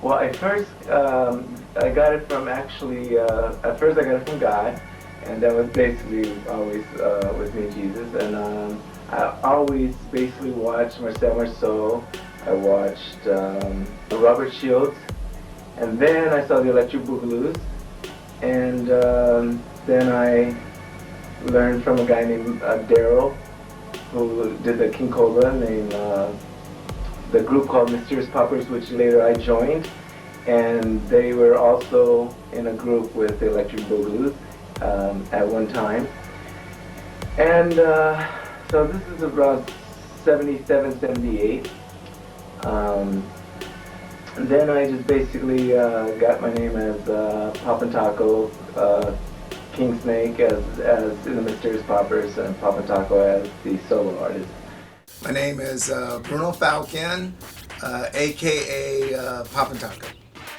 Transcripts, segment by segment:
Well, at first I got it from actually. At first I got it from Guy, and that was basically always with me, Jesus. And I always basically watched Marcel Marceau. I watched Robert Shields, and then I saw the Electric Boogaloo's, and then I learned from a guy named Daryl, who did the King Cobra, named the group called Mysterious Poppers, which later I joined, and they were also in a group with the Electric Boogaloo at one time. And so this is around 77, 78. And then I just basically got my name as Poppin' Taco, King Snake as in the Mysterious Poppers, and Poppin' Taco as the solo artist. My name is Bruno Falcon, aka Poppin' Taco.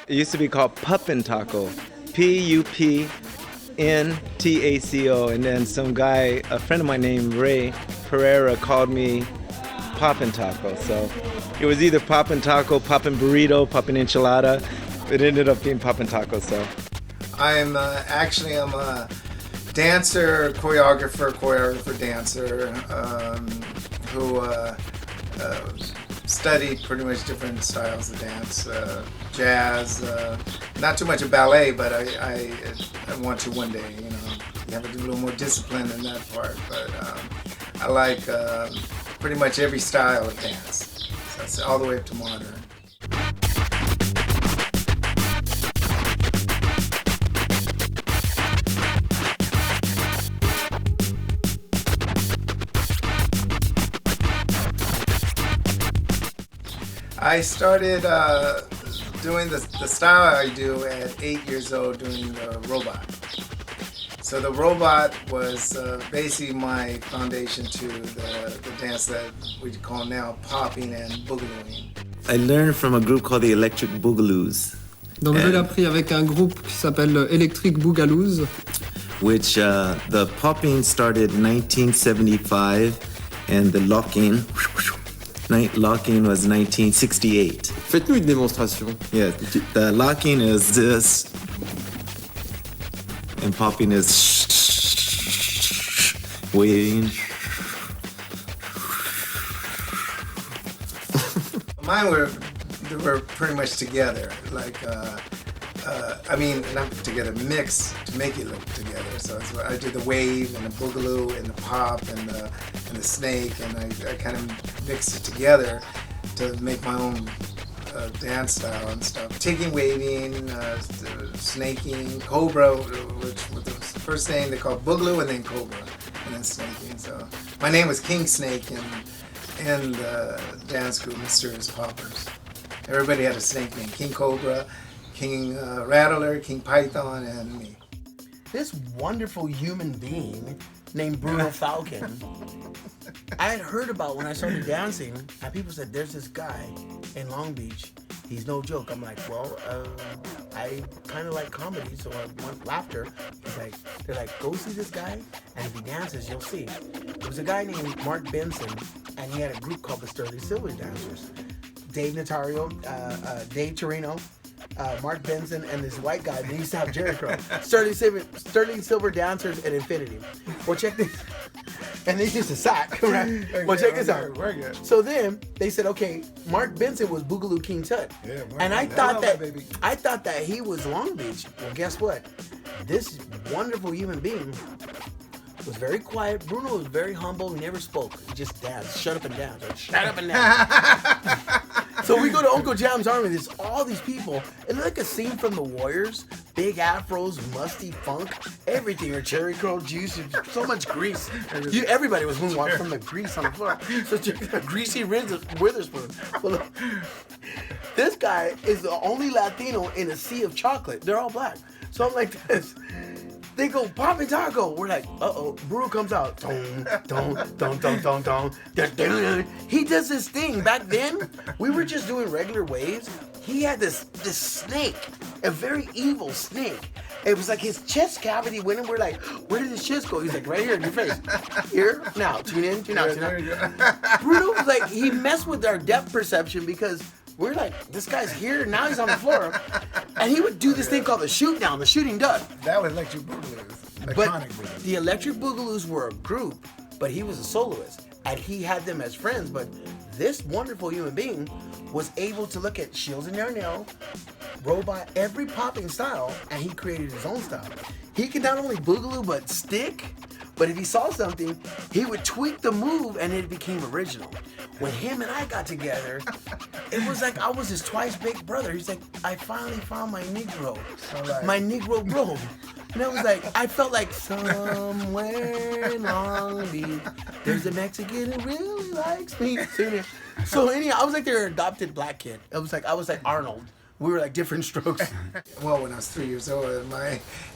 It used to be called Puppin' Taco, P-U-P-N-T-A-C-O, and then some guy, a friend of mine named Ray Pereira, called me Poppin' Taco. So it was either Poppin' Taco, Poppin' Burrito, Poppin' Enchilada. It ended up being Poppin' Taco. So I'm actually I'm a dancer, choreographer, dancer, who studied pretty much different styles of dance, jazz, not too much of ballet, but I want to one day, you know, you have to do a little more discipline in that part, but I like pretty much every style of dance, so that's all the way up to modern. I started doing the style I do at 8 years old, doing the robot. So the robot was basically my foundation to the dance that we call now popping and boogalooing. I learned from a group called the Electric Boogaloos. Donc je l'ai appris avec un groupe qui s'appelle Electric Boogaloos. Which the popping started in 1975 and the locking was 1968. Faites-nous une démonstration. Yeah, the locking is this, and popping is waving. Mine were pretty much together, like I mean, not together, mixed to make it look together. So it's what I did the wave and the boogaloo and the pop and the snake, and I kind of mixed it together to make my own dance style and stuff. Taking waving, snaking, cobra, which was the first thing they called boogaloo, and then cobra, and then snaking. So my name was King Snake in the dance group Mysterious Poppers. Everybody had a snake name: King Cobra, King Rattler, King Python, and me. This wonderful human being named Bruno Falcon, I had heard about when I started dancing, and people said, there's this guy in Long Beach. He's no joke. I'm like, well, I kind of like comedy, so I want laughter. They're like, go see this guy, and if he dances, you'll see. There was a guy named Mark Benson, and he had a group called the Sterling Silver Dancers. Dave Notario, Dave Torino, Mark Benson, and this white guy. They used to have Jerry Crow. Sterling Silver Dancers at Infinity. Well, check this. And they used to sack, right? Well, check this out. So then they said, okay, Mark Benson was Boogaloo King Tut. Yeah, and I thought that he was Long Beach. Well, guess what? This wonderful human being was very quiet. Bruno was very humble. He never spoke. He just danced. Shut up and dance. Like, shut up and dance. So we go to Uncle Jam's Army. There's all these people. It's like a scene from The Warriors. Big afros, musty funk, everything. Or cherry curl juice. So much grease. Everybody was moonwalking from the grease on the floor. So greasy Witherspoon. Well, look, this guy is the only Latino in a sea of chocolate. They're all black. So I'm like this. They go, Poppin' Taco. We're like, uh-oh. Bruno comes out. Don, don, don, don, don, don. He does this thing. Back then, we were just doing regular waves. He had this snake, a very evil snake. It was like his chest cavity went in. We're like, where did his chest go? He's like, right here in your face. Here, now, tune in, tune out, tune out. Bruno was like, he messed with our depth perception because We're like, this guy's here, now he's on the floor. And he would do this thing called the shoot down, the shooting duck. That was Electric Boogaloo. Electronic Boogaloo. The Electric Boogaloo's were a group, but he was a soloist. And he had them as friends, but this wonderful human being was able to look at Shields and Yarnell, robot, every popping style, and he created his own style. He could not only boogaloo, but stick, but if he saw something, he would tweak the move and it became original. When him and I got together, it was like I was his twice big brother. He's like, I finally found my Negro, my Negro bro. And I was like, I felt like somewhere in Long Beach, there's a Mexican who really likes me. So anyhow, I was like their adopted black kid. I was like Arnold. We were like different strokes. Well, when I was 3 years old,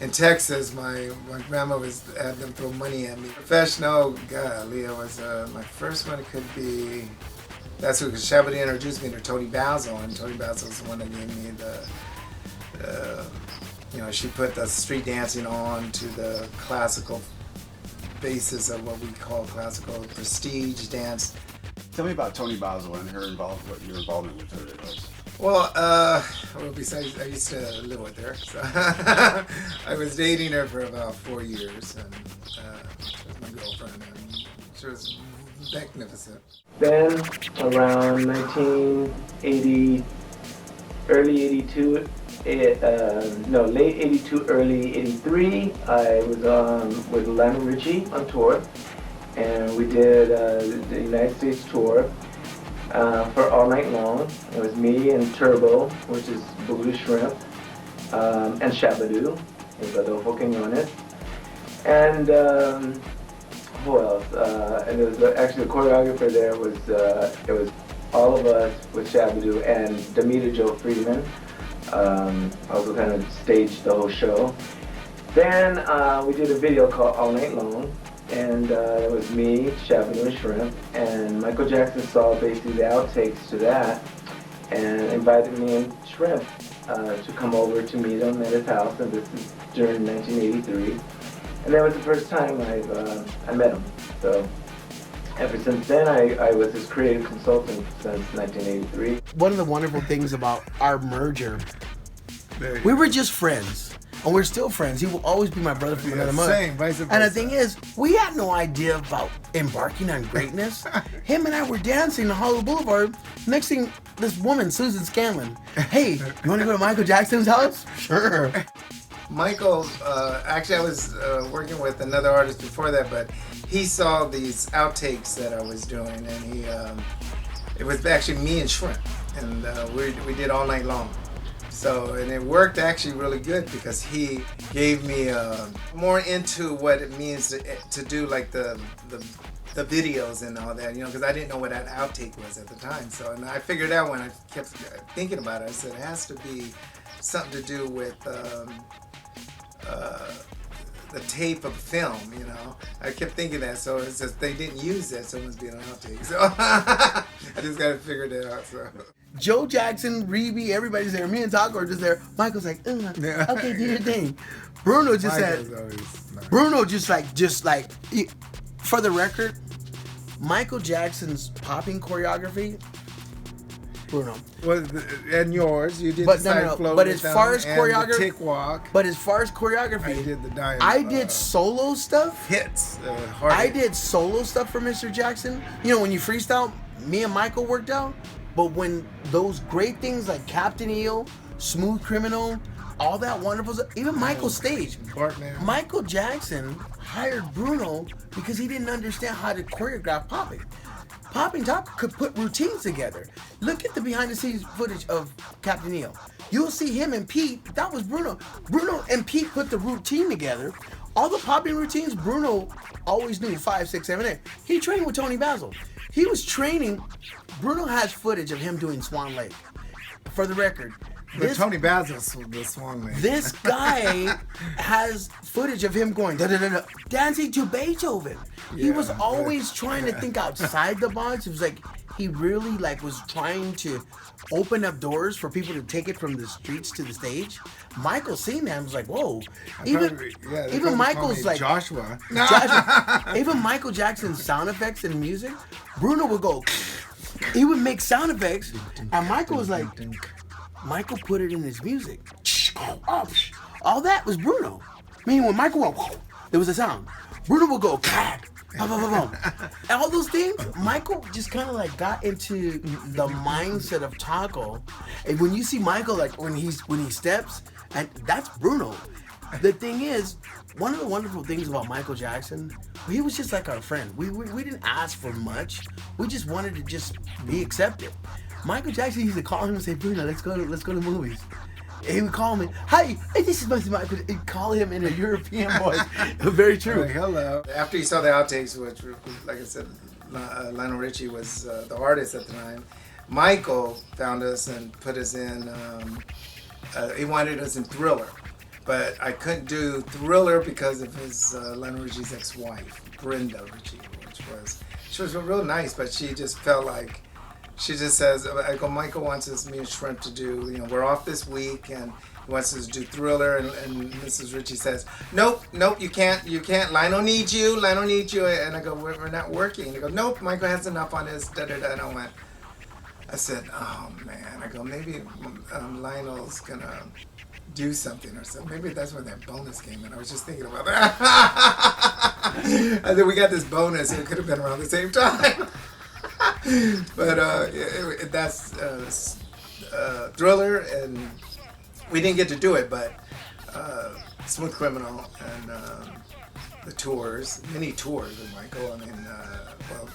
in Texas, my grandma had them throw money at me. Professional, golly, it was my first one. It could be, that's who Shabba-Doo introduced me to Tony Basil, and Tony Basil was the one that gave me she put the street dancing on to the classical basis of what we call classical prestige dance. Tell me about Tony Basil and her what your involvement with her was. Well, besides, I used to live with her. So I was dating her for about 4 years, and she was my girlfriend, and she was magnificent. Then, around 1980, early 82, late 82, early 83, I was with Lionel Richie on tour, and we did the United States tour. For all night long. It was me and Turbo, which is Boogaloo Shrimp, and Shabba-Doo, is Adolfo Quinones. And who else? And there was actually the choreographer there was it was all of us with Shabba-Doo and Damita Joe Friedman. Also kind of staged the whole show. Then we did a video called All Night Long. And it was me, Shabba-Doo and Shrimp, and Michael Jackson saw basically the outtakes to that and invited me and Shrimp to come over to meet him at his house, and this is during 1983. And that was the first time I met him. So ever since then, I was his creative consultant since 1983. One of the wonderful things about our merger, we were just friends. And we're still friends. He will always be my brother from another mother. Same, vice versa. And the thing is, we had no idea about embarking on greatness. Him and I were dancing on Hollywood Boulevard. Next thing, this woman, Susan Scanlon, hey, you want to go to Michael Jackson's house? Sure. Michael, actually I was working with another artist before that, but he saw these outtakes that I was doing, and it was actually me and Shrimp, and we did All Night Long. So, and it worked actually really good because he gave me more into what it means to do like the videos and all that, because I didn't know what that outtake was at the time. So, and I figured out when I kept thinking about it, I said it has to be something to do with the tape of film, I kept thinking that, so it's just they didn't use that, so it must be an outtake. So I just got to figure that out. So. Joe Jackson, Reeby, everybody's there. Me and Taco are just there. Michael's like, okay, do your thing. Bruno just said, nice. Bruno just like, for the record, Michael Jackson's popping choreography, Bruno. Well, and yours, you did but the side flow. But as far as choreography, tick walk. But as far as choreography, I did the dime. I did solo stuff. Hits. I did solo stuff for Mr. Jackson. When you freestyle, me and Michael worked out. But when those great things like Captain EO, Smooth Criminal, all that wonderful stuff, even Michael's stage. Michael Jackson hired Bruno because he didn't understand how to choreograph popping. Popping Top could put routines together. Look at the behind the scenes footage of Captain EO. You'll see him and Pete, that was Bruno. Bruno and Pete put the routine together. All the popping routines, Bruno always knew 5, 6, 7, 8. He trained with Tony Basil. He was training. Bruno has footage of him doing Swan Lake. For the record, Tony Basil's the Swan Lake. This guy has footage of him going dancing to Beethoven. He was always trying to think outside the box. It was like he really like was trying to open up doors for people to take it from the streets to the stage. Michael seen that and was like, whoa. Even Michael's like Joshua. even Michael Jackson's sound effects and music, Bruno would go, he would make sound effects, and Michael was like, Michael put it in his music. All that was Bruno. Meaning when Michael went, there was a sound. Bruno would go, and all those things, Michael just kind of like got into the mindset of taco. And when you see Michael, like when he steps, and that's Bruno. The thing is, one of the wonderful things about Michael Jackson, he was just like our friend. We didn't ask for much. We just wanted to just be accepted. Michael Jackson used to call him and say, Bruno, let's go to movies. And he would call me, hi, this is Michael. He'd call him in a European voice. Very true. Like, hello. After you saw the outtakes, which, like I said, Lionel Richie was the artist at the time, Michael found us and put us in, he wanted us in Thriller. But I couldn't do Thriller because of his Lionel Richie's ex-wife, Brenda Richie, she was real nice, but she just felt like, she just says, I go, Michael wants us, me and Shrimp, to do, we're off this week, and he wants us to do Thriller, and Mrs. Richie says, nope, you can't, Lionel needs you, and I go, we're not working, and they go, nope, Michael has enough on his, and I said, oh man, I go, maybe Lionel's gonna do something or something, maybe that's when that bonus came in, I was just thinking about that, and then we got this bonus, and it could have been around the same time. But that's Thriller, and we didn't get to do it, but Smooth Criminal and the tours, many tours with Michael. I mean, well,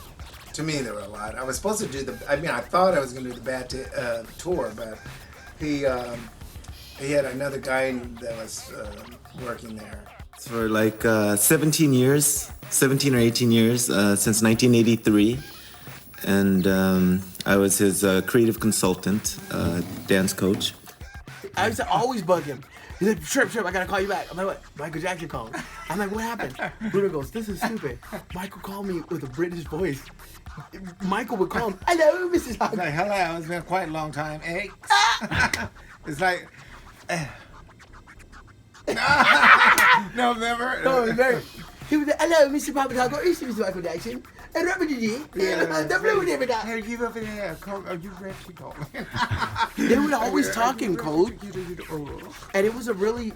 to me there were a lot. I was supposed to do I thought I was going to do the Bad tour, but he had another guy that was working there. For like 17 or 18 years, since 1983. And I was his creative consultant, dance coach. I used to always bug him. He's like, Shrimp, I gotta call you back. I'm like, what? Michael Jackson called. I'm like, what happened? Bruno goes, this is stupid. Michael called me with a British voice. Michael would call him, hello, Mrs. Hawkins. Like, hello, it's been quite a long time. Hey. It's like, no, never. No, very. He was like, hello, Mr. Papa Taco, it's Mr. Michael Jackson. And Robert did it. Hey, you over there, are you ready to go? They would always talk in code, and it was a really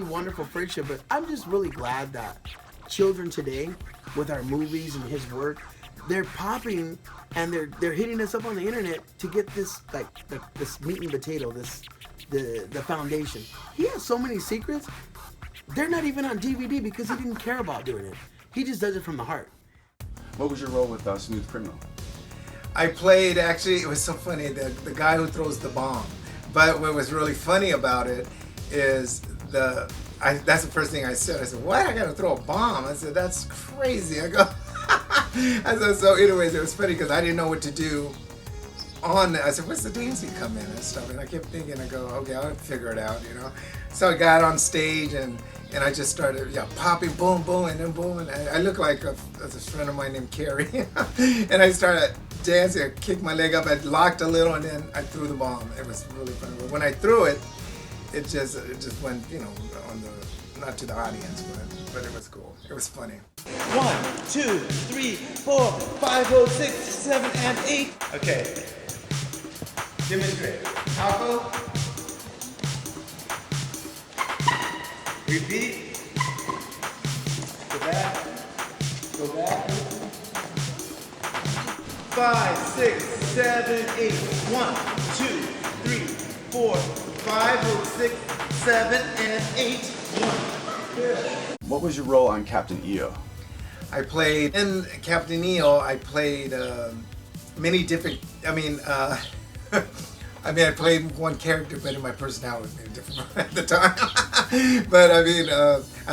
wonderful friendship. But I'm just really glad that children today, with our movies and his work, they're popping and they're hitting us up on the internet to get this this meat and potato, the foundation. He has so many secrets. They're not even on DVD because he didn't care about doing it. He just does it from the heart. What was your role with Smooth Criminal? I played, actually, it was so funny, the guy who throws the bomb. But what was really funny about it is that's the first thing I said. I said, what? I gotta throw a bomb? I said, that's crazy. I go, so anyways, it was funny because I didn't know what to do I said, what's the dancing come in and stuff? And I kept thinking, I go, okay, I'll figure it out, So I got on stage and I just started popping, boom, boom, and then boom. And I look like a friend of mine named Carrie. And I started dancing, I kicked my leg up, I locked a little, and then I threw the bomb. It was really funny. But when I threw it, it just went, not to the audience, but it was cool. It was funny. 1, 2, 3, 4, 5, 6, 7, and 8. Okay. Demonstrate. Taco. Repeat. Go back. Go back. 5, 6, 7, 8. 1, 2, 3, 4, 5, 6, 7, and 8. 1. Good. What was your role on Captain EO? I played in Captain EO. I played many different. I played one character, but in my personality was maybe different at the time. But I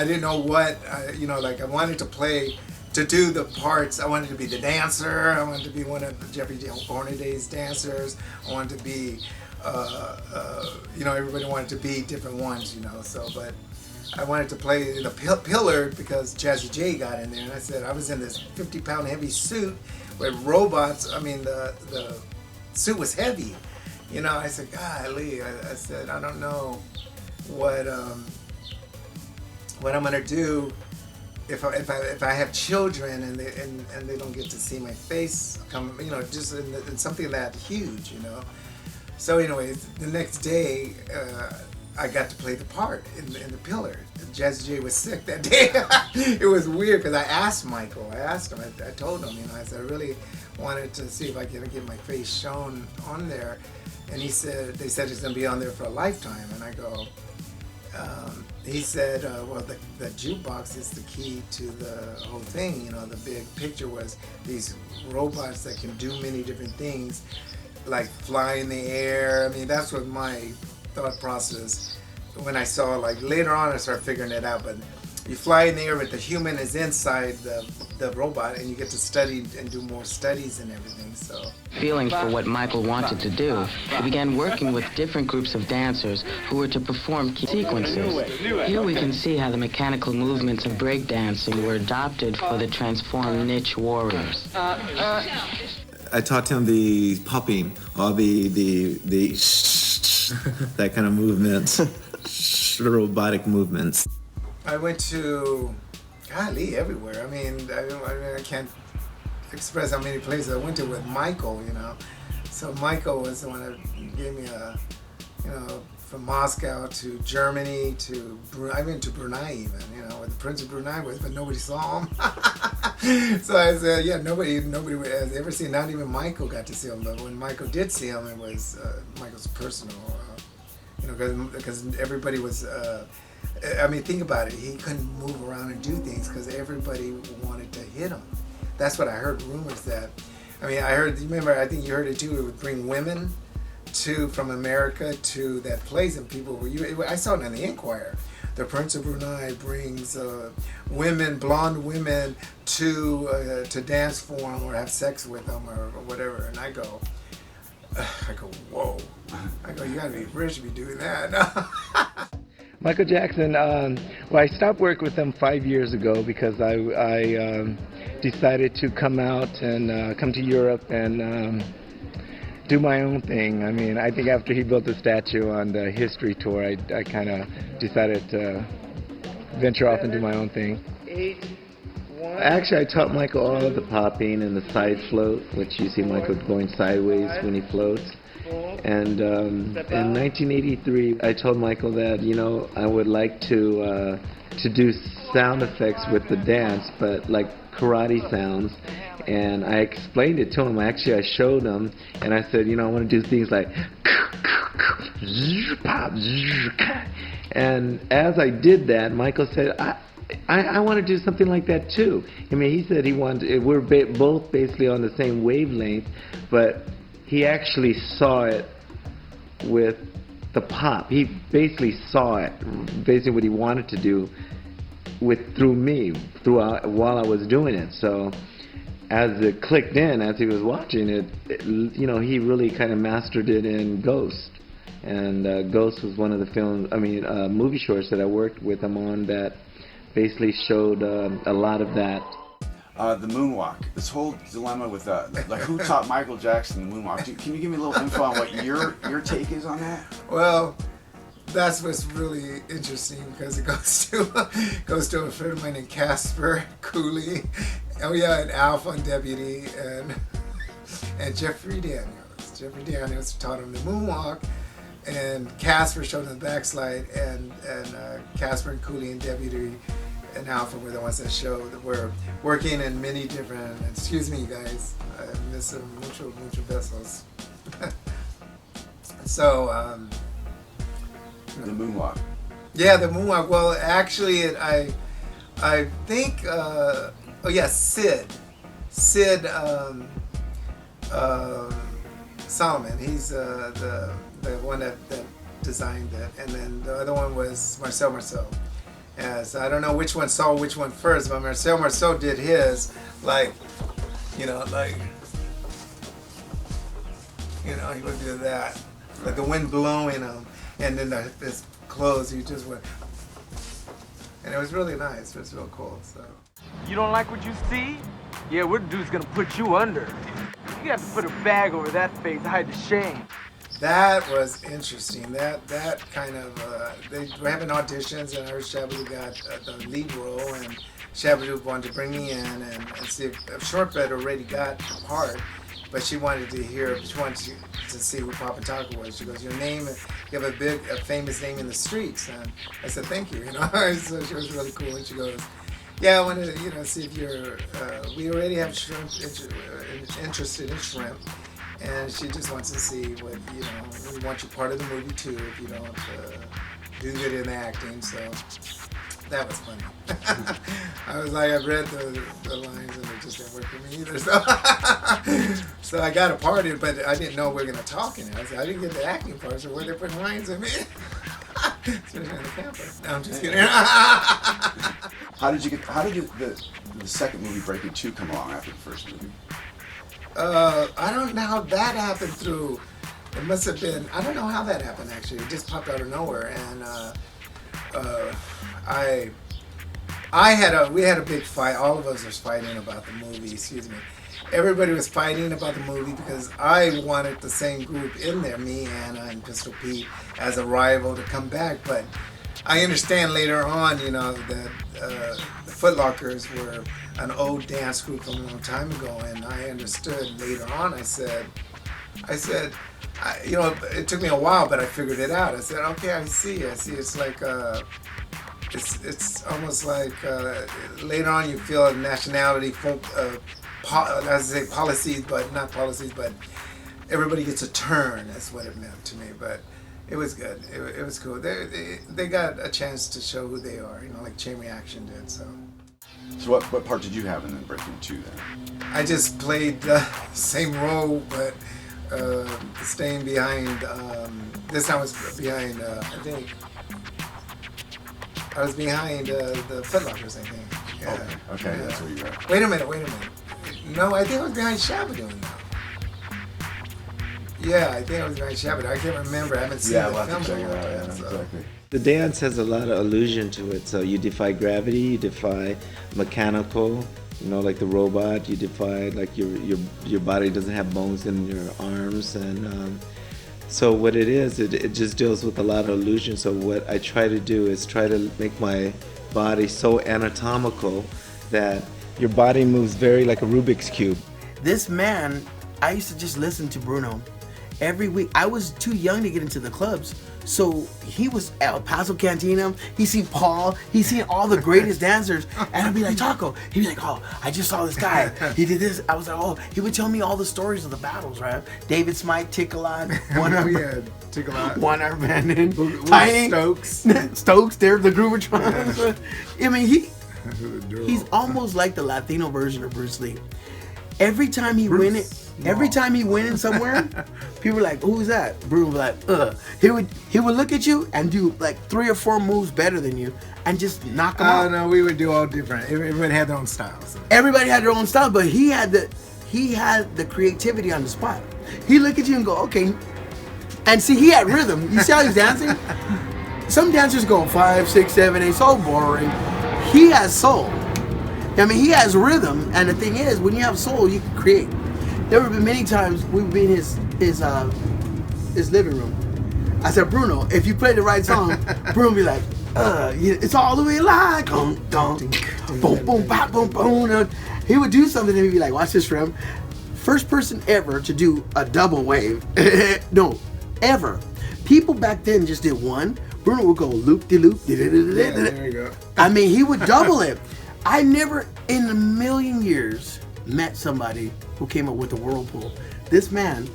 didn't know what. I wanted to do the parts. I wanted to be the dancer. I wanted to be one of Jeffrey Hornaday's dancers. I wanted to be, everybody wanted to be different ones, So, but I wanted to play the pillar because Jazzy J got in there, and I said I was in this 50-pound heavy suit with robots. I mean, the suit was heavy. You know, I said, golly, I said, I don't know what I'm gonna do if I have children and they don't get to see my face come, you know, just in something that huge, you know. So anyways, the next day I got to play the part in the pillar. Jazzy J was sick that day. It was weird because I asked Michael. I told him, you know, I said I really wanted to see if I could get my face shown on there, and they said it's gonna be on there for a lifetime. And I go, he said, well, the jukebox is the key to the whole thing. You know, the big picture was these robots that can do many different things, like fly in the air. I mean, that's what my thought process when I saw, like, later on I started figuring it out, but you fly in the air, but the human is inside the robot, and you get to study and do more studies and everything. So Feeling for what Michael wanted to do, he began working with different groups of dancers who were to perform key sequences. Here we can see how the mechanical movements of breakdancing were adopted for the transformed niche warriors. I taught him the popping, or the that kind of movements, robotic movements. I went to, golly, everywhere. I mean, I can't express how many places I went to with Michael, you know. So Michael was the one that gave me you know, from Moscow to Germany to I went to Brunei even, you know, where the Prince of Brunei was, but nobody saw him. So I said, yeah, nobody has ever seen, not even Michael got to see him, but when Michael did see him, it was Michael's personal, you know, because everybody was, I mean, think about it, he couldn't move around and do things because everybody wanted to hit him. That's what I heard rumors that, I mean, I heard, remember, I think you heard it too, it would bring women from America to that place, and people were, I saw it in the Inquirer. The Prince of Brunei brings women, blonde women, to dance for him or have sex with them or whatever. And I go, whoa. I go, you gotta be rich to be doing that. Michael Jackson, well, I stopped working with him 5 years ago because I decided to come out and come to Europe and do my own thing. I mean, I think after he built the statue on the history tour, I kind of decided to venture off and do my own thing. Actually, I taught Michael all of the popping and the side float, which you see Michael going sideways when he floats. And in 1983, I told Michael that, you know, I would like to do sound effects with the dance, but like karate sounds. And I explained it to him. I showed him, and I said, you know, I want to do things like, and as I did that, Michael said, I want to do something like that too. I mean, he said he wanted, we're both basically on the same wavelength, but he actually saw it with the pop. He basically saw it, basically what he wanted to do through me, while I was doing it. So as it clicked in, as he was watching it, you know, he really kind of mastered it in Ghost. And Ghost was one of the movie shorts that I worked with him on that basically showed a lot of that. The moonwalk, this whole dilemma with like who taught Michael Jackson the moonwalk? Can you give me a little info on what your take is on that? Well, that's what's really interesting because it goes to a friend of mine named Casper Cooley. Oh yeah, and Alpha and Deputy and Jeffrey Daniels. Jeffrey Daniels taught him the moonwalk, and Casper showed him the backslide, and Casper and Cooley and Deputy and Alpha were the ones that showed that we're working in many different, excuse me guys, I miss some mucho besos. So, the moonwalk. Yeah, the moonwalk. Well, actually, I think, oh yeah, Sid Solomon. He's the one that designed it, and then the other one was Marcel. As I don't know which one saw which one first, but Marcel did his like, you know, he would do that, like the wind blowing him, and then his clothes, he just went. And it was really nice. It was real cool. So. You don't like what you see? Yeah, we're dude's gonna put you under. You have to put a bag over that face to hide the shame. That was interesting. That kind of they were having auditions, and I heard Shabba-Doo got the lead role, and Shabba-Doo wanted to bring me in and see if Shortbread already got the part, but she wanted to see who Papa Taco was. She goes, "Your name, you have a famous name in the streets," and I said, "Thank you." So she was really cool, and she goes, "Yeah, I wanted to see if you're. We already have shrimp interested in shrimp." And she just wants to see what, we want you part of the movie too if you don't do good in the acting. So that was funny. I was like, I read the lines and it just didn't work for me either. So I got a part in it, but I didn't know we were going to talk in it. I didn't get the acting part, so where they putting lines in me? Especially in the camper. No, I'm just kidding. How did the second movie, Breakin 2, come along after the first movie? I don't know how that happened through. It must have been. I don't know how that happened actually. It just popped out of nowhere, and we had a big fight. All of us was fighting about the movie. Excuse me. Everybody was fighting about the movie because I wanted the same group in there, me, Anna, and Pistol Pete, as a rival to come back. But I understand later on, that the Footlockers were an old dance group from a long time ago, and I understood later on. I said, it took me a while, but I figured it out. I said, okay, I see. It's like, it's almost like later on you feel nationality, policies, but not policies, but everybody gets a turn. That's what it meant to me, but. It was good. It was cool. They got a chance to show who they are, like Chain Reaction did. So what part did you have in Breakin 2 then? I just played the same role, but staying behind. This time I was behind. I think I was behind the Footlockers. I think. Yeah. Okay. That's where you were. Wait a minute. No, I think I was behind Shabba-Doo now. Yeah, I think I was behind Shabba-Doo. I can't remember. I haven't seen the film. Check it out. Exactly. The dance has a lot of allusion to it. So you defy gravity, you defy mechanical, like the robot. You defy like your body doesn't have bones in your arms, and so what it is, it just deals with a lot of illusion. So what I try to do is try to make my body so anatomical that your body moves very like a Rubik's cube. This man, I used to just listen to Bruno every week. I was too young to get into the clubs, so he was at El Paso Cantina. He seen Paul. He seen all the greatest dancers, and I'd be like, Taco. He'd be like, oh, I just saw this guy. He did this. I was like, oh. He would tell me all the stories of the battles, right? David Smythe, Tick-a-lot, One-Arm Bandit, Tiny Stokes. They're the Groovertrons. I mean, he's almost like the Latino version of Bruce Lee. Every time he win in somewhere, people were like, "Who's that?" Bruno was like, "Ugh." He would look at you and do like 3 or 4 moves better than you, and just knock them out. Oh no, we would do all different. Everybody had their own styles. Everybody had their own style, but he had the creativity on the spot. He look at you and go, "Okay," and see, he had rhythm. You see how he's dancing? Some dancers go 5, 6, 7, 8, so boring. He has soul. I mean, he has rhythm, and the thing is, when you have soul, you can create. There have been many times we would be in his living room. I said, Bruno, if you play the right song, Bruno would be like, it's all the way alive. Boom, boom, bop, boom, boom. He would do something and he'd be like, watch this, Rem. First person ever to do a double wave. No, ever. People back then just did one. Bruno would go loop-de-loop. Yeah, there you go. I mean, he would double it. I never in a million years met somebody who came up with a whirlpool. This man,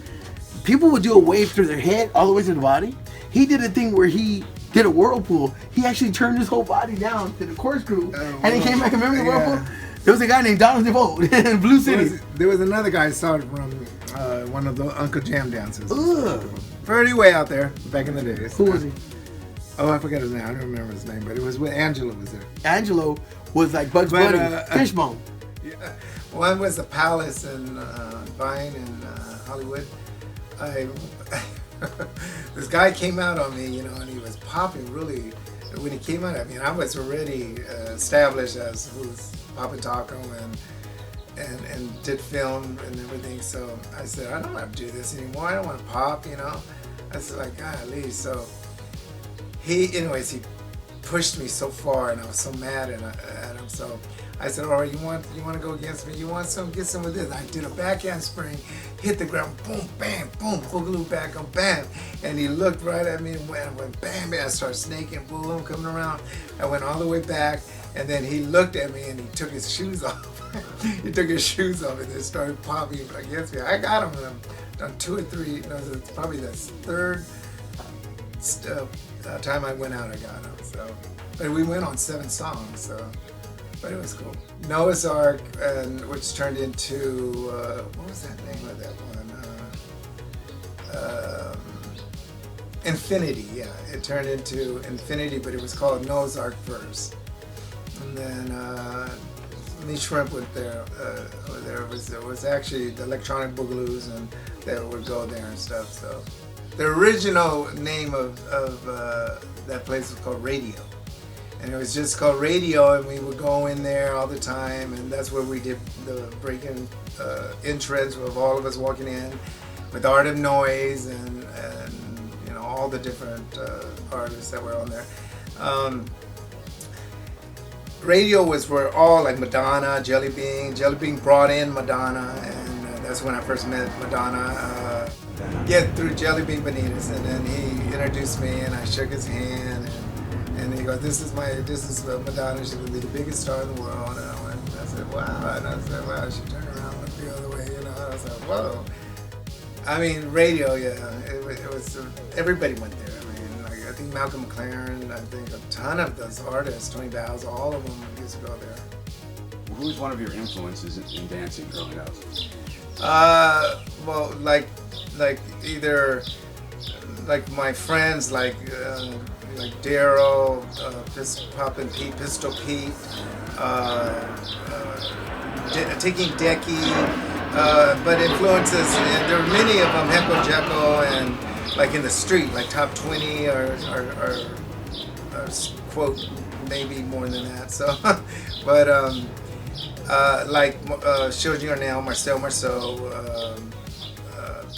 people would do a wave through their head all the way to the body. He did a thing where he did a whirlpool. He actually turned his whole body down to the corkscrew, and he came back and remember the whirlpool? There was a guy named Donald DeVoe in Blue City. There was another guy I saw it from one of the Uncle Jam dances. Ugh. Pretty way out there back in the days. Who was he? Oh, I forgot his name. I don't remember his name, but it was with Angelo was there. Angelo was like Bugs Bunny, Fishbone. Yeah. One was the Palace in Vine in Hollywood. This guy came out on me, and he was popping really, when he came out, I mean, I was already established as who's Poppin' Taco and did film and everything. So I said, I don't want to do this anymore. I don't want to pop, you know. I said, like, golly. So he pushed me so far, and I was so mad at him. So I said, all right, you want to go against me? You want some? Get some of this. I did a backhand spring, hit the ground, boom, bam, boom, boogaloo back on, bam. And he looked right at me and went bam, bam. I started snaking, boom, coming around. I went all the way back, and then he looked at me and he took his shoes off. He took his shoes off and then started popping against me. I got him, and I'm on 2 or 3. No, it's probably the third time I went out, I got him. So, but we went on 7 songs. So. But it was cool. Noah's Ark, which turned into, what was that name of that one? Infinity, yeah. It turned into Infinity, but it was called Noah's Ark first. And then me Shrimp went there. It was actually the electronic boogaloos, and they would go there and stuff. So the original name of that place was called Radio. And it was just called Radio, and we would go in there all the time, and that's where we did the Breakin entrance of all of us walking in with Art of Noise and you know, all the different artists that were on there. Radio was where all, like Madonna, Jelly Bean brought in Madonna, and that's when I first met Madonna. Through Jelly Bean Benitez, and then he introduced me, and I shook his hand. And he goes, this is Madonna, she's gonna be the biggest star in the world. And I said, wow. And I said, wow, she turned around and looked the other way, you know. I was like, whoa. I mean, Radio, yeah, it was everybody went there. I mean, like, I think Malcolm McLaren, I think a ton of those artists, Tony Bowles, all of them used to go there. Who was one of your influences in dancing growing up? Well, like either, like my friends, like Daryl, Poppin' Pete, Pistol Pete, Taking Decky, but influences, and there are many of them, Hecko Jekyll, and like in the street, like top 20 or quote, maybe more than that. So, but like Shoji Arnell, Marcel,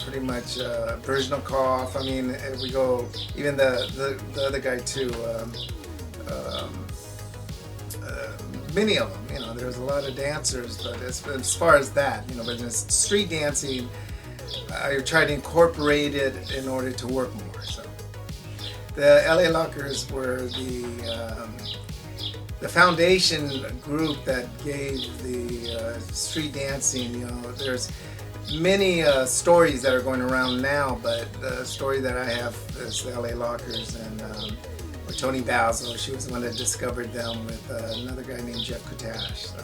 pretty much Virginal Cough. I mean, if we go, even the other guy too. Many of them, you know. There's a lot of dancers, but as far as that, you know, but in street dancing, I try to incorporate it in order to work more. So the LA Lockers were the foundation group that gave the street dancing. You know, there's many stories that are going around now, but the story that I have is the LA Lockers and Tony Basil. She was the one that discovered them with another guy named Jeff Kutash. So.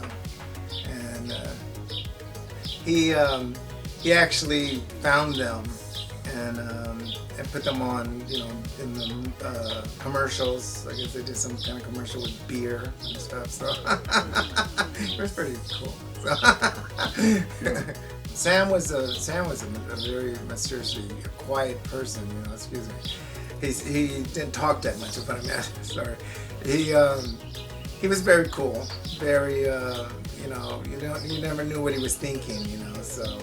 And he actually found them and put them on, you know, in the commercials. I guess they did some kind of commercial with beer and stuff. So it was pretty cool. So Sam was a very mysteriously quiet person, you know. Excuse me. He didn't talk that much, but I'm sorry. He was very cool, very you know, you never knew what he was thinking, you know. So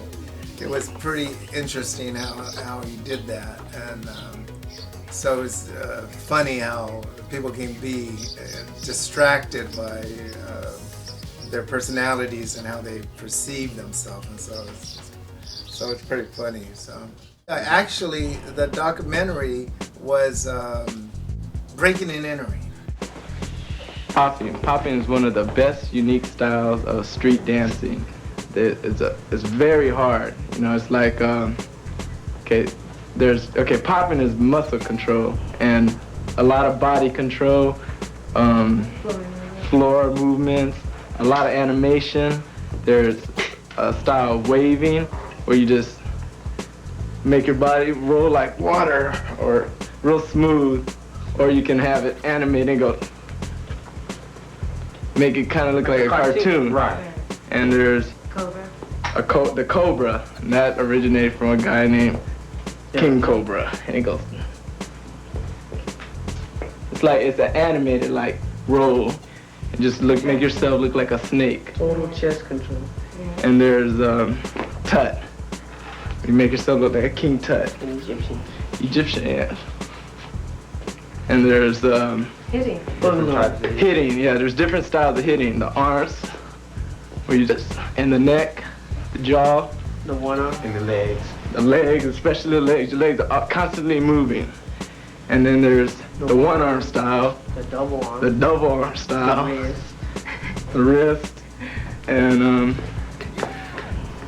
it was pretty interesting how he did that, and so it's funny how people can be distracted by their personalities and how they perceive themselves, and so it's pretty funny. So actually, the documentary was Breaking and Entering. Popping is one of the best unique styles of street dancing. It's very hard. You know, it's like popping is muscle control and a lot of body control, floor movements, a lot of animation. There's a style of waving where you just make your body roll like water or real smooth, or you can have it animated and go make it kind of look like a cartoon. Right. And there's the Cobra, and that originated from a guy named King Cobra. And he goes it's an animated like roll. And just make yourself look like a snake. Total chest control. And there's Tut. You make yourself look like a King Tut. An Egyptian. Egyptian, yeah. And there's Hitting. Hitting, yeah. There's different styles of hitting. The arms, where you just, and the neck, the jaw, the one arm, and the legs. The legs, especially the legs. Your legs are constantly moving. And then there's the one arm style. The double arm. The double arm style. The wrist. The wrist. And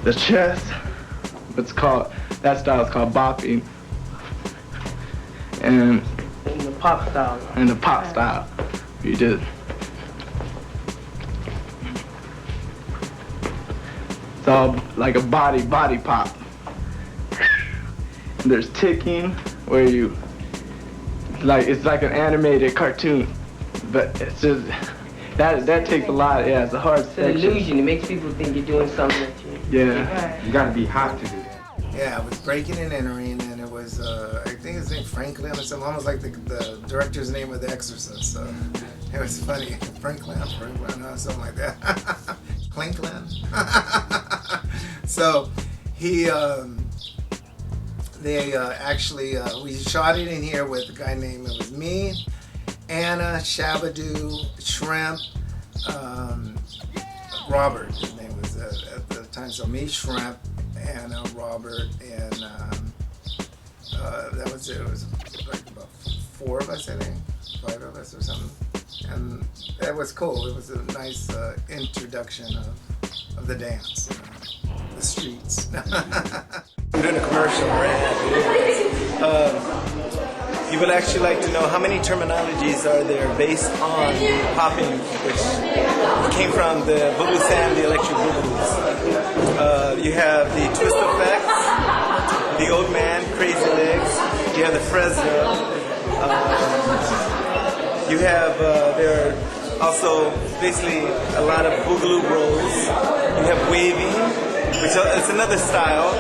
the chest. That style is called bopping. And the pop style. And the pop style. You just. It's all like a body pop. And there's ticking, where you, it's like an animated cartoon, but it's just, that takes a lot, yeah, it's a hard section. It's an illusion, it makes people think you're doing something that you... Yeah. You gotta be hot to do that. Yeah, it was breaking and entering, and it was, I think his name Franklin or something, almost like the director's name of The Exorcist, so it was funny. Franklin, something like that. Clinklin. So he, we shot it in here with a guy named, it was me, Anna, Shabba-Doo, Shrimp, Robert, his name was at the time, so me, Shrimp, Anna, Robert, and that was it. It was like about 4 of us, I think, 5 of us or something, and that was cool. It was a nice introduction of the dance, the streets. I'm doing a commercial, right? People actually like to know how many terminologies are there based on popping, which came from the boogaloo sound, the electric boogaloo. You have the twist effects, the old man, crazy legs. You have the Fresno. You have there are also basically a lot of boogaloo rolls. You have waving, which is another style.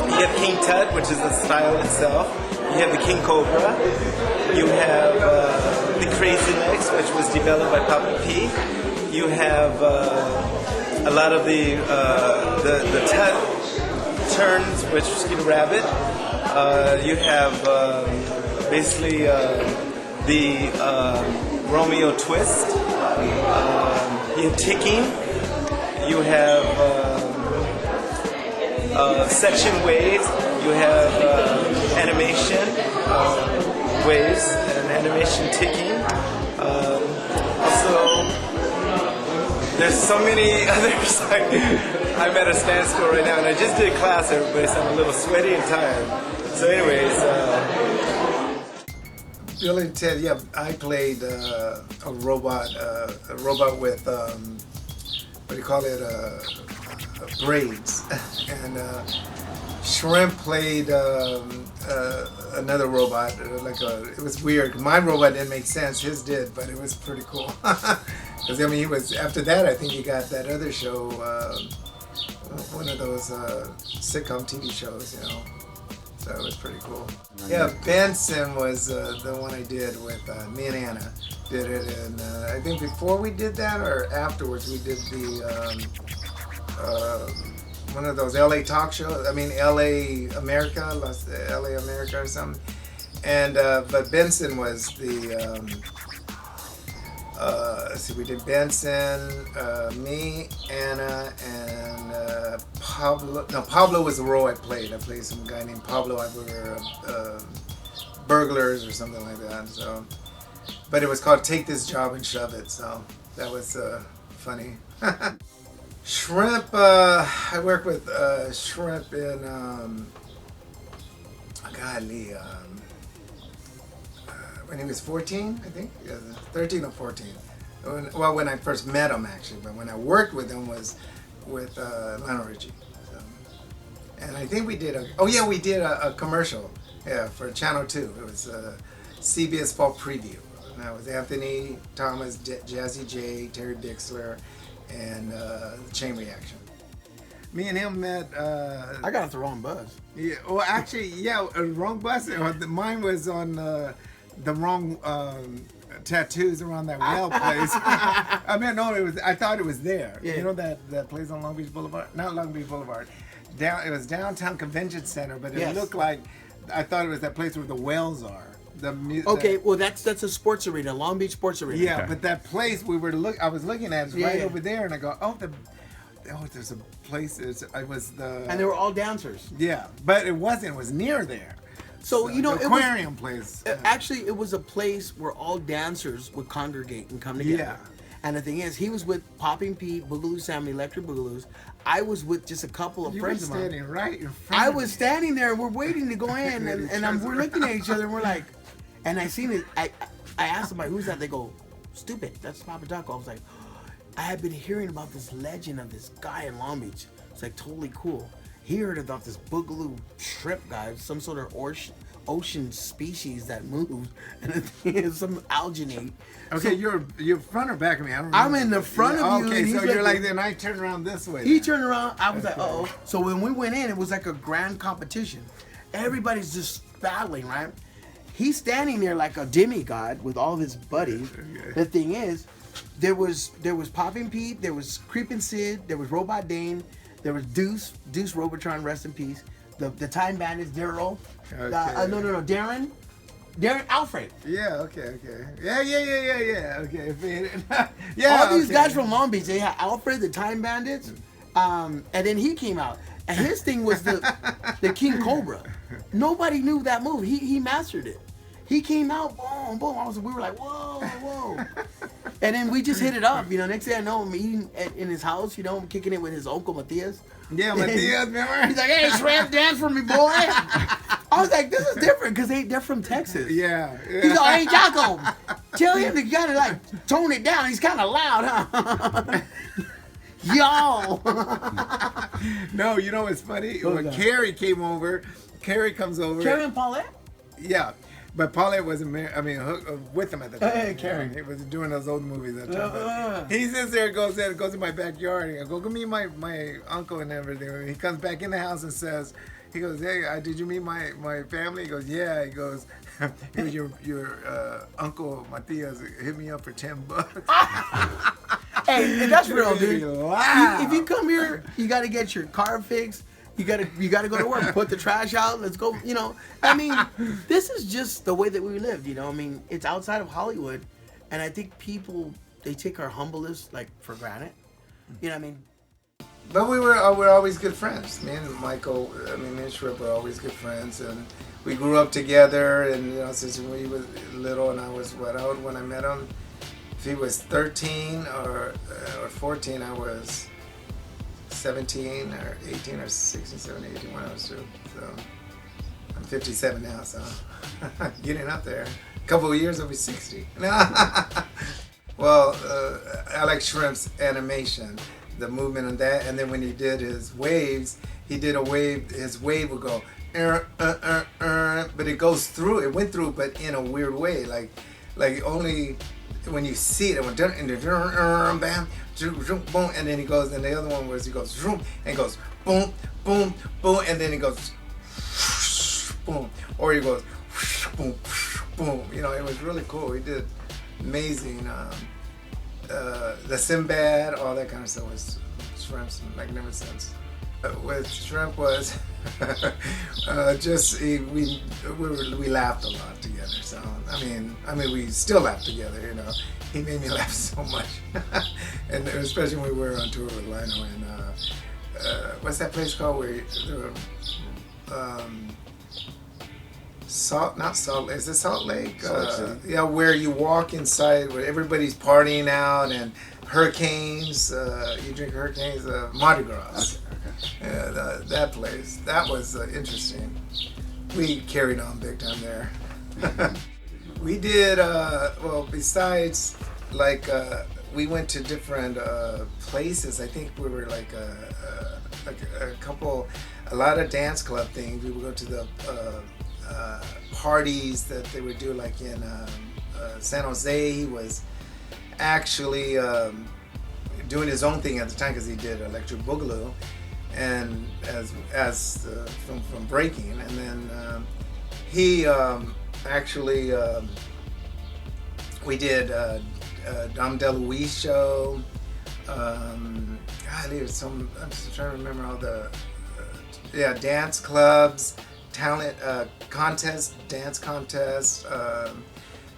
You have King Tut, which is the style itself. You have the King Cobra. You have the Crazy Legs, which was developed by Papa P. You have a lot of the Tut turns, which is Skeeter Rabbit. You have basically the Romeo Twist. You have ticking. You have section waves. You have animation waves and animation ticking. Also, there's so many others. I'm at a standstill right now, and I just did class, everybody, so I'm a little sweaty and tired. So, anyways, Bill and Ted. Yeah, I played a robot with what do you call it? Braids, and Shrimp played another robot. It was weird. My robot didn't make sense. His did, but it was pretty cool. Because I mean, he was after that. I think he got that other show, one of those sitcom TV shows, you know. So it was pretty cool. Yeah, Benson was the one I did with me and Anna did it, and I think before we did that or afterwards we did the one of those LA talk shows. I mean LA America or something. And but Benson was the let's see, we did Benson, me, Anna, and Pablo. No, Pablo was the role I played. I played some guy named Pablo. We were burglars or something like that. So, but it was called Take This Job and Shove It. So that was funny. Shrimp. I worked with Shrimp in when he was 14, I think, 13 or 14. When I first met him, actually, but when I worked with him was with Lionel Richie. So, and I think we did a commercial, yeah, for Channel 2. It was CBS Fall Preview. And that was Anthony Thomas, Jazzy J, Terry Bixler, and Chain Reaction. Me and him met. I got off the wrong bus. Yeah. Well, actually, yeah, wrong bus. Mine was on the wrong tattoos around that whale place. I mean, no, I thought it was there. Yeah. You know that place on Long Beach Boulevard? Not Long Beach Boulevard. It was downtown convention center, but it looked like I thought it was that place where the whales are. Okay, well that's a sports arena, Long Beach Sports Arena. Yeah, but that place I was looking at is right over there, and I go, there's a place. And they were all dancers. Yeah, but it wasn't. It was near there. So you know, the aquarium place. Actually, it was a place where all dancers would congregate and come together. Yeah. And the thing is, he was with Popping Pete, Boogaloo Sam, Electric Boogaloo. I was with just a couple of friends of mine. You were standing right in front. I was standing there, and we're waiting to go in, and we're looking at each other, and we're like, and I seen it. I asked them, like, who's that? They go, stupid. That's Papa Taco. I was like, I had been hearing about this legend of this guy in Long Beach. It's like totally cool. He heard about this Boogaloo shrimp guy, some sort of ocean species that moves, and the thing is some alginate. Okay, so, you're front or back of me? I don't know. I'm in the front of you. Okay, so you're like, then I turned around this way. He turned around. I was like, uh-oh. So when we went in, it was like a grand competition. Everybody's just battling, right? He's standing there like a demigod with all of his buddies. Okay. The thing is, there was Popping Pete, there was Creepin' Sid, there was Robot Dane, there was Deuce Robotron, rest in peace. The Time Bandits, Daryl. Okay. Darren Alfred. Yeah, okay. Yeah. Okay. Yeah. All these guys from Long Beach, they had Alfred, the Time Bandits, and then he came out. And his thing was the King Cobra. Nobody knew that move. He mastered it. He came out, boom, boom. We were like, whoa. And then we just hit it up. You know, next thing I know, I'm eating in his house, you know, I'm kicking it with his uncle Matthias. Yeah, Matthias, remember? He's like, hey, Shrimp, dance for me, boy. I was like, this is different because they're from Texas. Yeah. He's like, hey, Jocko, tell him to kind of like tone it down. He's kind of loud, huh? Yo. No, you know what's funny? When Carrie came over, Carrie comes over. Carrie and Paulette? Yeah. But Paulette wasn't with him at the time. Hey, Carrie. He was doing those old movies at the time. He sits there, goes in my backyard, and I go meet my uncle and everything. He comes back in the house and says, he goes, hey, did you meet my family? He goes, yeah. He goes, your uncle Matthias hit me up for $10. Hey, that's real, dude. Wow. If you come here, you got to get your car fixed. You gotta go to work, put the trash out, let's go, you know. I mean, this is just the way that we live, you know. I mean, it's outside of Hollywood, and I think people, they take our humbleness, like, for granted. You know what I mean? But we're always good friends. Me and Michael, me and Shrip were always good friends, and we grew up together, and, you know, since we were little, and I was, when I met him? If he was 13 or 14, I was 17 or 18 or 16, 17, 18 when I was 2. So I'm 57 now, so getting up there. A couple of years I'll be 60. Well, I like Shrimp's animation, the movement on that, and then when he did his waves, he did a wave, his wave would go, but it goes through, it went through, but in a weird way, like only when you see it, it went bam, boom, and then he goes, and the other one was he goes, and he goes, boom, boom, boom, and then he goes, boom, or he goes, boom, boom. You know, it was really cool. He did amazing. The Sinbad, all that kind of stuff was Shrimp's magnificence. With Shrimp was just we laughed a lot together. So I mean we still laugh together. You know, he made me laugh so much, and especially when we were on tour with Lionel and what's that place called where is it Salt Lake? Yeah, where you walk inside where everybody's partying out and hurricanes. You drink hurricanes, Mardi Gras. Yeah, that place. That was interesting. We carried on big time there. We did, well, besides, like, we went to different places. I think we were like a lot of dance club things. We would go to the parties that they would do, like in San Jose. He was actually doing his own thing at the time because he did Electric Boogaloo. And as from Breakin, and then he Actually, we did Dom DeLuise show. God, there's some. I'm just trying to remember all the. Dance clubs, talent contests, dance contests.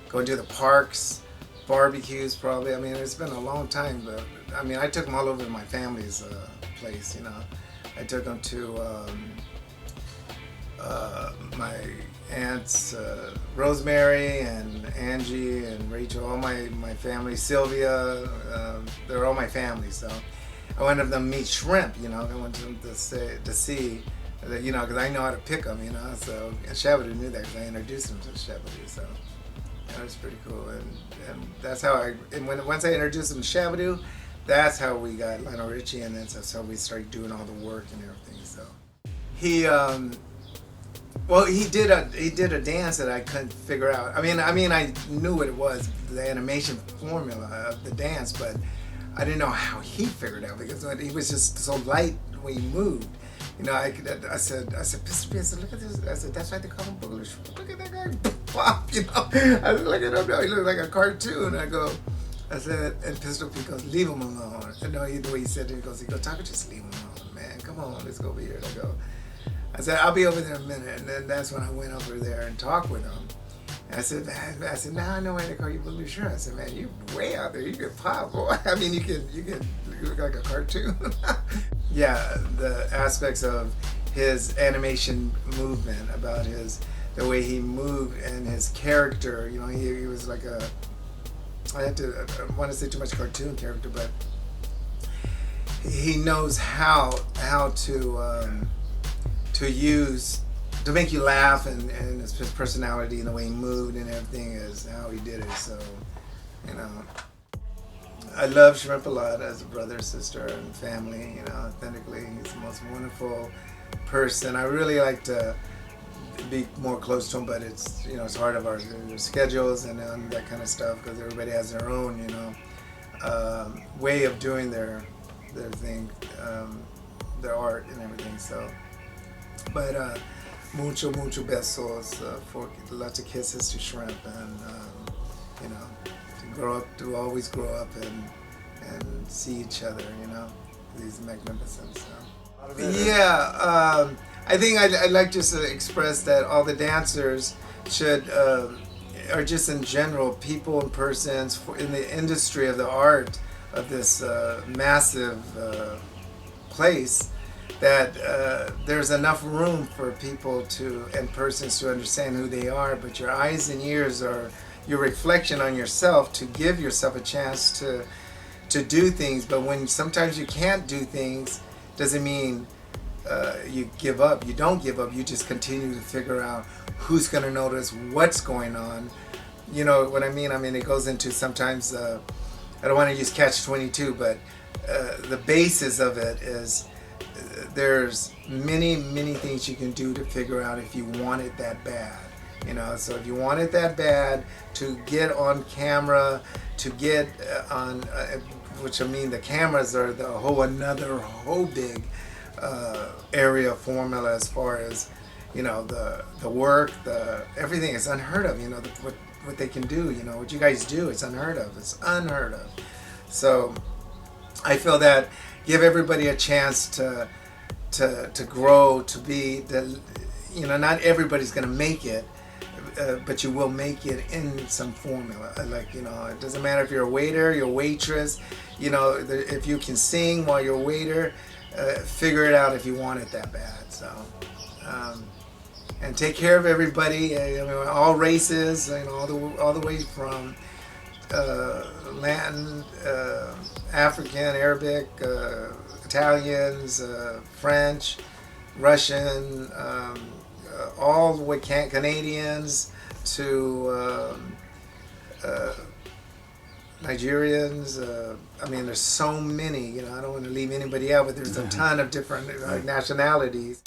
Going to the parks, barbecues. Probably. I mean, it's been a long time, but I mean, I took them all over to my family's place. You know, I took them to my aunts Rosemary and Angie and Rachel, all my family, Sylvia, they're all my family. So I wanted them to meet shrimp, you know. I wanted them to see that, you know, because I know how to pick them, you know. So and Shabba-Doo knew that because I introduced them to Shabba-Doo. So that was pretty cool, and that's how once I introduced them to Shabba-Doo, that's how we got Lionel Richie, and that's how we started doing all the work and everything. So he did a dance that I couldn't figure out. I mean, I knew what it was, the animation formula of the dance, but I didn't know how he figured it out because he was just so light when he moved. You know, I said, Pistol, look at this. I said, that's why they call him boogaloos. Look at that guy, pop. You know, I was looking up now. He looked like a cartoon. I said, and Pistol P goes, leave him alone. And no, the way he said it, he goes, Taco, just leave him alone, man. Come on, let's go over here. I said, I'll be over there in a minute. And then that's when I went over there and talked with him. And I said, now I know why they call you Boogaloos. Sure. I said, man, you way out there. You can pop, boy. I mean, you look like a cartoon. Yeah, the aspects of his animation movement, about the way he moved and his character. You know, he was like I don't want to say too much cartoon character, but he knows how to use, to make you laugh, and his personality and the way he moved and everything is how he did it. So, you know, I love Shrimp a lot as a brother, sister, and family. You know, authentically, he's the most wonderful person. I really like to be more close to him, but it's, you know, it's hard of our schedules and that kind of stuff, because everybody has their own, you know, way of doing their thing, their art and everything. So, but mucho besos, for lots of kisses to Shrimp, and you know, to always grow up and see each other, you know, these magnificent. So. Yeah, I think I'd like just to express that all the dancers should, or just in general, people and persons in the industry of the art of this massive place, that there's enough room for people and persons to understand who they are, but your eyes and ears are your reflection on yourself, to give yourself a chance to do things. But when sometimes you can't do things, doesn't mean you give up. You don't give up. You just continue to figure out who's going to notice, what's going on. You know what I mean? I mean, it goes into sometimes, I don't want to use catch-22, but the basis of it is there's many things you can do to figure out if you want it that bad. You know, so if you want it that bad to get on camera, to get on, which I mean, the cameras are the whole big area formula as far as, you know, the work, everything is unheard of. You know, what they can do. You know, what you guys do, it's unheard of. It's unheard of. So I feel that give everybody a chance to grow, to be you know, not everybody's gonna make it. But you will make it in some formula. Like, you know, it doesn't matter if you're a waiter, you're a waitress, you know, if you can sing while you're a waiter, figure it out if you want it that bad. So, and take care of everybody, you know, all races, you know, all the way from Latin, African, Arabic, Italians, French, Russian, all the way Canadians to Nigerians. I mean, there's so many, you know, I don't want to leave anybody out, but there's a ton of different nationalities.